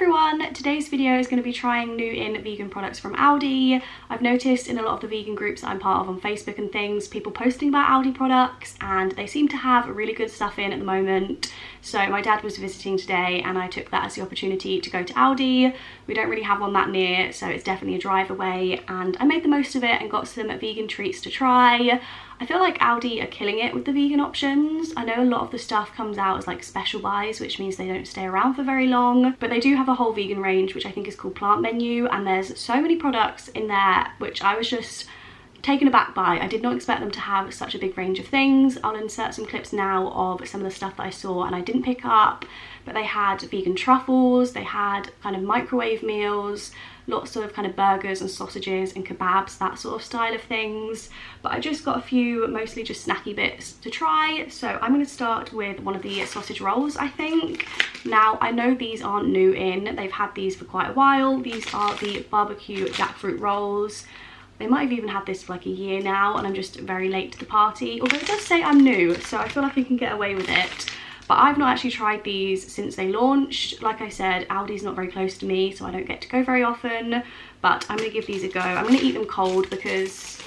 everyone, today's video is going to be trying new in vegan products from Aldi. I've noticed in a lot of the vegan groups that I'm part of on Facebook and things, people posting about Aldi products, and they seem to have really good stuff in at the moment. So my dad was visiting today and I took that as the opportunity to go to Aldi. We don't really have one that near, so it's definitely a drive away, and I made the most of it and got some vegan treats to try. I feel like Aldi are killing it with the vegan options. I know a lot of the stuff comes out as like special buys, which means they don't stay around for very long, but they do have a whole vegan range which I think is called Plant Menu, and there's so many products in there which I was just taken aback by. I did not expect them to have such a big range of things. I'll insert some clips now of some of the stuff that I saw and I didn't pick up, but they had vegan truffles, they had kind of microwave meals, lots of kind of burgers and sausages and kebabs, that sort of style of things. But I just got a few mostly just snacky bits to try, so I'm going to start with one of the sausage rolls, I think. Now I know these aren't new in, they've had these for quite a while. These are the barbecue jackfruit rolls. They might have even had this for like a year now, and I'm just very late to the party, although it does say I'm new, so I feel like I can get away with it. But I've not actually tried these since they launched. Like I said, Aldi's not very close to me, so I don't get to go very often, but I'm going to give these a go. I'm going to eat them cold because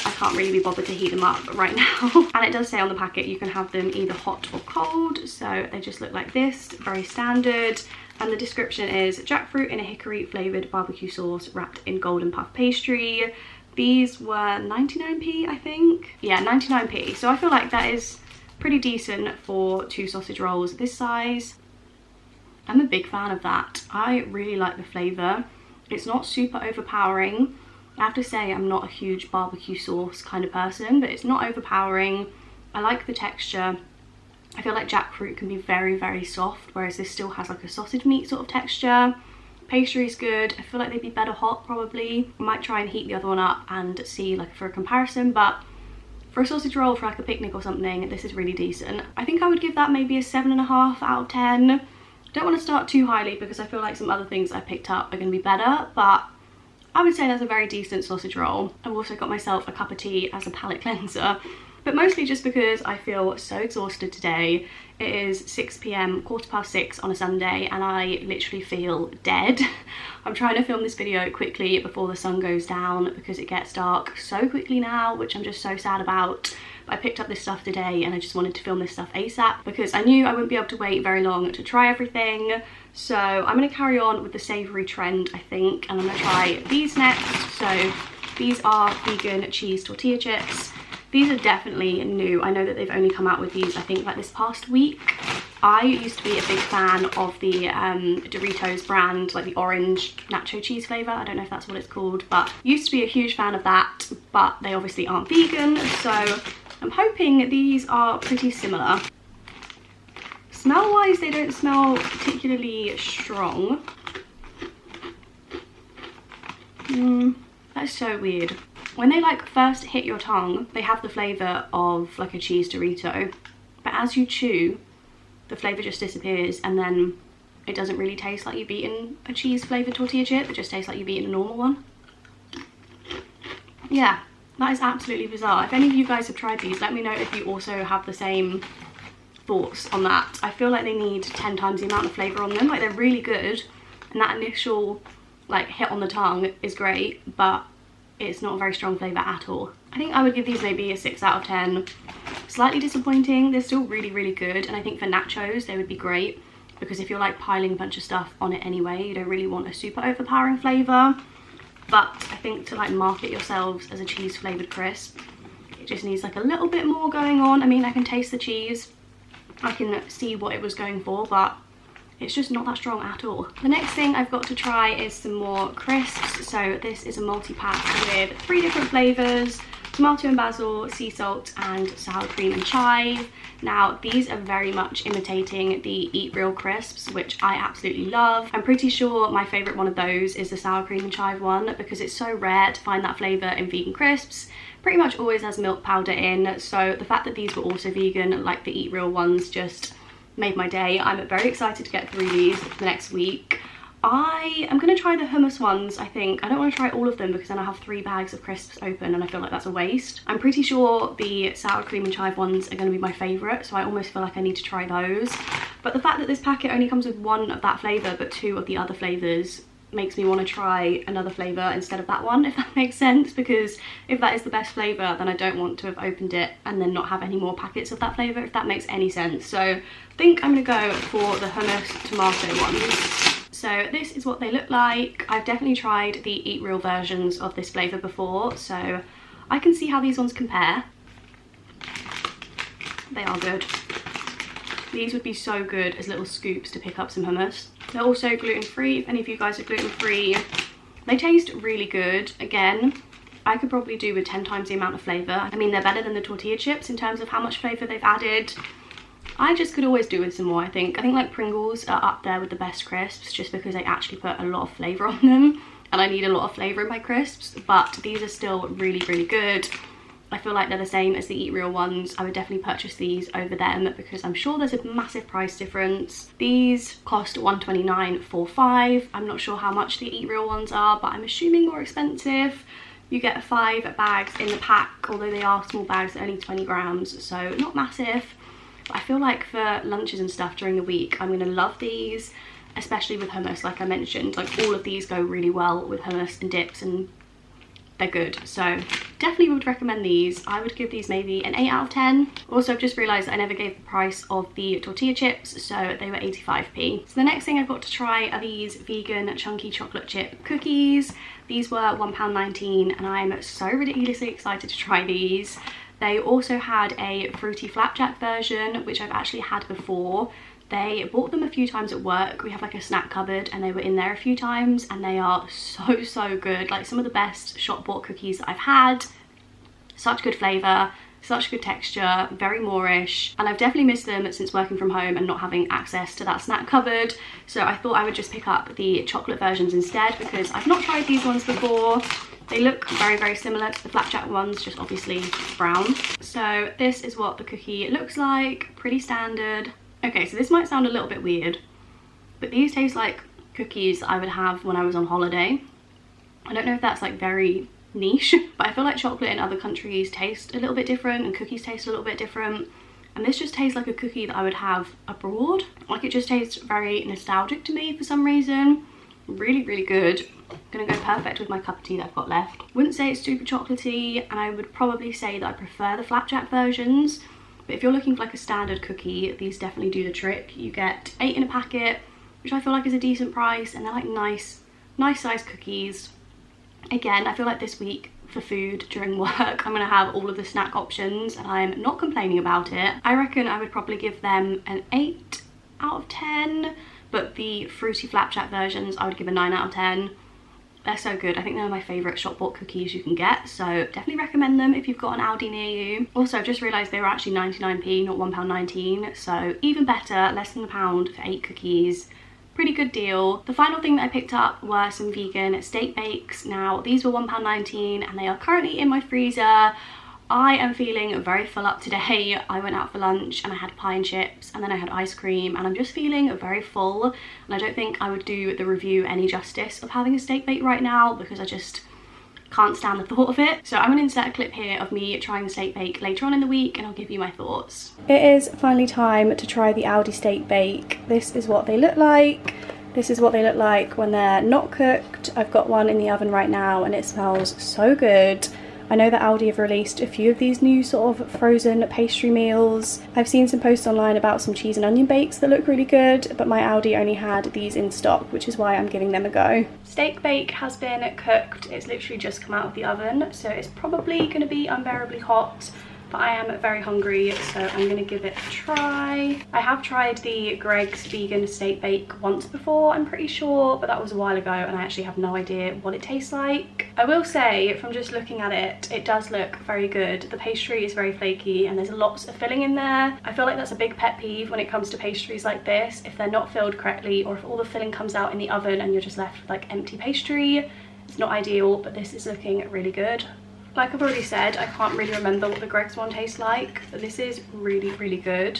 I can't really be bothered to heat them up right now. And it does say on the packet you can have them either hot or cold, so they just look like this, very standard. And the description is jackfruit in a hickory flavoured barbecue sauce wrapped in golden puff pastry. These were 99p, I think. Yeah, 99p. So I feel like that is pretty decent for two sausage rolls this size. I'm a big fan of that. I really like the flavour. It's not super overpowering. I have to say I'm not a huge barbecue sauce kind of person, but it's not overpowering. I like the texture. I feel like jackfruit can be very, very soft, whereas this still has like a sausage meat sort of texture. Pastry's good. I feel like they'd be better hot probably. I might try and heat the other one up and see like for a comparison, but for a sausage roll for like a picnic or something, this is really decent. I think I would give that maybe a 7.5 out of 10. Don't want to start too highly because I feel like some other things I picked up are going to be better, but I would say that's a very decent sausage roll. I've also got myself a cup of tea as a palate cleanser, but mostly just because I feel so exhausted today. It is 6 p.m, 6:15 on a Sunday, and I literally feel dead. I'm trying to film this video quickly before the sun goes down because it gets dark so quickly now, which I'm just so sad about. But I picked up this stuff today and I just wanted to film this stuff ASAP because I knew I wouldn't be able to wait very long to try everything. So I'm going to carry on with the savoury trend, I think, and I'm going to try these next. So these are vegan cheese tortilla chips. These are definitely new. I know that they've only come out with these, I think, like this past week. I used to be a big fan of the Doritos brand, like the orange nacho cheese flavour. I don't know if that's what it's called, but used to be a huge fan of that, but they obviously aren't vegan. So I'm hoping these are pretty similar. Smell-wise, they don't smell particularly strong. That's so weird. When they like first hit your tongue, they have the flavour of like a cheese Dorito, but as you chew, the flavour just disappears, and then it doesn't really taste like you've eaten a cheese flavoured tortilla chip. It just tastes like you've eaten a normal one. Yeah, that is absolutely bizarre. If any of you guys have tried these, let me know if you also have the same thoughts on that. I feel like they need 10 times the amount of flavour on them. Like, they're really good, and that initial like hit on the tongue is great, but it's not a very strong flavour at all. I think I would give these maybe a 6 out of 10. Slightly disappointing. They're still really, really good, and I think for nachos they would be great because if you're like piling a bunch of stuff on it anyway, you don't really want a super overpowering flavour. But I think to like market yourselves as a cheese flavoured crisp, it just needs like a little bit more going on. I mean, I can taste the cheese, I can see what it was going for, but it's just not that strong at all. The next thing I've got to try is some more crisps. So this is a multi-pack with 3 different flavours: tomato and basil, sea salt, and sour cream and chive. Now these are very much imitating the Eat Real crisps, which I absolutely love. I'm pretty sure my favourite one of those is the sour cream and chive one because it's so rare to find that flavour in vegan crisps. Pretty much always has milk powder in, so the fact that these were also vegan like the Eat Real ones just made my day. I'm very excited to get through these for the next week. I am going to try the hummus ones, I think. I don't want to try all of them because then I have 3 bags of crisps open and I feel like that's a waste. I'm pretty sure the sour cream and chive ones are going to be my favourite, so I almost feel like I need to try those. But the fact that this packet only comes with one of that flavour but two of the other flavours makes me want to try another flavour instead of that one, if that makes sense, because if that is the best flavour, then I don't want to have opened it and then not have any more packets of that flavour, if that makes any sense. So I think I'm going to go for the hummus tomato ones. So this is what they look like. I've definitely tried the Eat Real versions of this flavour before, so I can see how these ones compare. They are good. These would be so good as little scoops to pick up some hummus. They're also gluten-free, if any of you guys are gluten-free. They taste really good. Again, I could probably do with 10 times the amount of flavour. I mean, they're better than the tortilla chips in terms of how much flavour they've added. I just could always do with some more, I think. I think like Pringles are up there with the best crisps just because they actually put a lot of flavour on them. And I need a lot of flavour in my crisps. But these are still really, really good. I feel like they're the same as the Eat Real ones. I would definitely purchase these over them because I'm sure there's a massive price difference. These cost $129.45. I'm not sure how much the Eat Real ones are, but I'm assuming more expensive. You get 5 bags in the pack, although they are small bags, only 20 grams, so not massive. But I feel like for lunches and stuff during the week, I'm gonna love these, especially with hummus, like I mentioned. Like all of these go really well with hummus and dips, and they're good. So definitely would recommend these. I would give these maybe an 8 out of 10. Also, I've just realised that I never gave the price of the tortilla chips, so they were 85p. So the next thing I've got to try are these vegan chunky chocolate chip cookies. These were £1.19 and I'm so ridiculously excited to try these. They also had a fruity flapjack version, which I've actually had before. They bought them a few times at work. We have like a snack cupboard and they were in there a few times and they are so good. Like some of the best shop bought cookies that I've had. Such good flavour, such good texture, very Moorish, and I've definitely missed them since working from home and not having access to that snack cupboard. So I thought I would just pick up the chocolate versions instead because I've not tried these ones before. They look very similar to the flapjack ones, just obviously brown. So this is what the cookie looks like, pretty standard. Okay, so this might sound a little bit weird, but these taste like cookies that I would have when I was on holiday. I don't know if that's like very niche, but I feel like chocolate in other countries taste a little bit different and cookies taste a little bit different. And this just tastes like a cookie that I would have abroad. Like it just tastes very nostalgic to me for some reason. Really good. Gonna go perfect with my cup of tea that I've got left. Wouldn't say it's super chocolatey, and I would probably say that I prefer the flapjack versions. But if you're looking for like a standard cookie, these definitely do the trick. You get 8 in a packet, which I feel like is a decent price, and they're like nice sized cookies. Again, I feel like this week for food during work, I'm gonna have all of the snack options and I'm not complaining about it. I reckon I would probably give them an 8 out of 10, but the fruity flapjack versions I would give a 9 out of 10. They're so good. I think they're my favourite shop bought cookies you can get, so definitely recommend them if you've got an Aldi near you. Also, I've just realised they were actually 99p, not £1.19, so even better, less than £1 for 8 cookies. Pretty good deal. The final thing that I picked up were some vegan steak bakes. Now, these were £1.19 and they are currently in my freezer. I am feeling very full up today. I went out for lunch and I had pie and chips and then I had ice cream and I'm just feeling very full, and I don't think I would do the review any justice of having a steak bake right now because I just can't stand the thought of it. So I'm going to insert a clip here of me trying the steak bake later on in the week and I'll give you my thoughts. It is finally time to try the Aldi steak bake. This is what they look like. This is what they look like when they're not cooked. I've got one in the oven right now and it smells so good. I know that Aldi have released a few of these new sort of frozen pastry meals. I've seen some posts online about some cheese and onion bakes that look really good, but my Aldi only had these in stock, which is why I'm giving them a go. Steak bake has been cooked. It's literally just come out of the oven, so it's probably going to be unbearably hot. But I am very hungry, so I'm going to give it a try. I have tried the Greggs vegan steak bake once before, I'm pretty sure, but that was a while ago and I actually have no idea what it tastes like. I will say, from just looking at it, it does look very good. The pastry is very flaky and there's lots of filling in there. I feel like that's a big pet peeve when it comes to pastries like this. If they're not filled correctly or if all the filling comes out in the oven and you're just left with like empty pastry, it's not ideal, but this is looking really good. Like I've already said, I can't really remember what the Greggs one tastes like, but this is really good.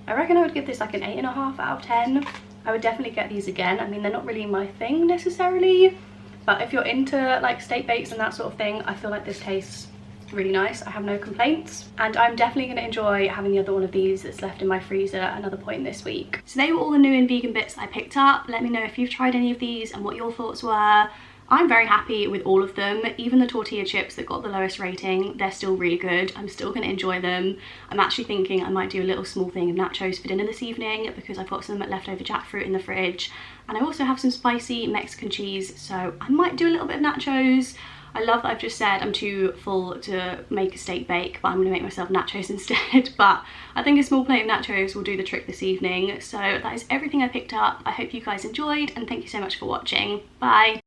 I reckon I would give this like an 8.5 out of 10. I would definitely get these again. I mean, they're not really my thing necessarily, but if you're into like steak bakes and that sort of thing, I feel like this tastes really nice. I have no complaints, and I'm definitely going to enjoy having the other one of these that's left in my freezer at another point this week. So they were all the new in vegan bits I picked up. Let me know if you've tried any of these and what your thoughts were. I'm very happy with all of them. Even the tortilla chips that got the lowest rating, they're still really good. I'm still going to enjoy them. I'm actually thinking I might do a little small thing of nachos for dinner this evening because I've got some leftover jackfruit in the fridge, and I also have some spicy Mexican cheese, so I might do a little bit of nachos. I love that I've just said I'm too full to make a steak bake, but I'm going to make myself nachos instead. But I think a small plate of nachos will do the trick this evening. So that is everything I picked up. I hope you guys enjoyed, and thank you so much for watching. Bye!